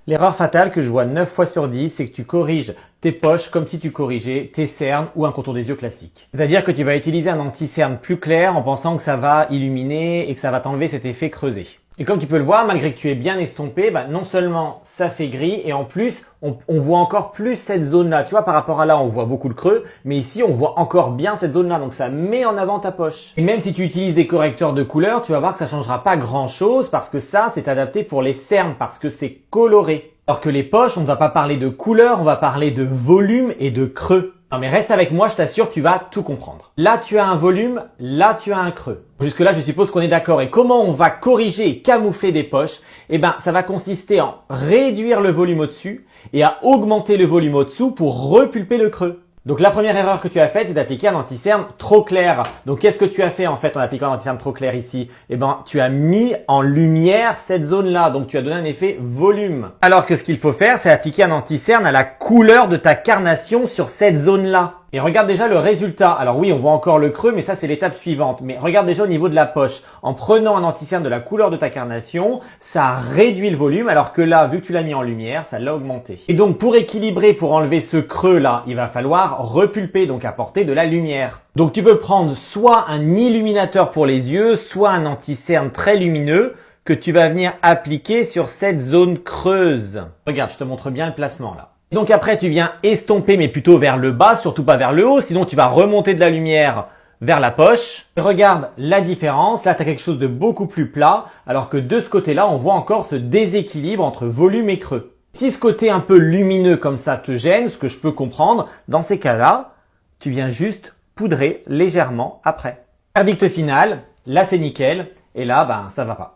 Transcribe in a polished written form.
L'erreur fatale que je vois 9 fois sur 10, c'est que tu corriges tes poches comme si tu corrigeais tes cernes ou un contour des yeux classique. C'est-à-dire que tu vas utiliser un anti-cerne plus clair en pensant que ça va illuminer et que ça va t'enlever cet effet creusé. Et comme tu peux le voir, malgré que tu es bien estompé, non seulement ça fait gris et en plus, on voit encore plus cette zone-là. Tu vois, par rapport à là, on voit beaucoup le creux, mais ici, on voit encore bien cette zone-là. Donc, ça met en avant ta poche. Et même si tu utilises des correcteurs de couleur, tu vas voir que ça changera pas grand-chose parce que ça, c'est adapté pour les cernes parce que c'est coloré. Alors que les poches, on ne va pas parler de couleur, on va parler de volume et de creux. Non mais reste avec moi, je t'assure, tu vas tout comprendre. Là, tu as un volume, là, tu as un creux. Jusque-là, je suppose qu'on est d'accord. Et comment on va corriger et camoufler des poches? Ça va consister en réduire le volume au-dessus et à augmenter le volume au-dessous pour repulper le creux. Donc la première erreur que tu as faite, c'est d'appliquer un anti-cerne trop clair. Donc qu'est-ce que tu as fait en fait en appliquant un anti-cerne trop clair ici? Tu as mis en lumière cette zone-là. Donc tu as donné un effet volume. Alors que ce qu'il faut faire, c'est appliquer un anti-cerne à la couleur de ta carnation sur cette zone-là. Et regarde déjà le résultat. Alors oui, on voit encore le creux, mais ça c'est l'étape suivante. Mais regarde déjà au niveau de la poche. En prenant un anti-cerne de la couleur de ta carnation, ça réduit le volume, alors que là, vu que tu l'as mis en lumière, ça l'a augmenté. Et donc pour équilibrer, pour enlever ce creux-là, il va falloir repulper, donc apporter de la lumière. Donc tu peux prendre soit un illuminateur pour les yeux, soit un anti-cerne très lumineux que tu vas venir appliquer sur cette zone creuse. Regarde, je te montre bien le placement là. Donc après, tu viens estomper, mais plutôt vers le bas, surtout pas vers le haut, sinon tu vas remonter de la lumière vers la poche. Regarde la différence, là tu as quelque chose de beaucoup plus plat, alors que de ce côté-là, on voit encore ce déséquilibre entre volume et creux. Si ce côté un peu lumineux comme ça te gêne, ce que je peux comprendre, dans ces cas-là, tu viens juste poudrer légèrement après. Verdict final, là c'est nickel, et là ça va pas.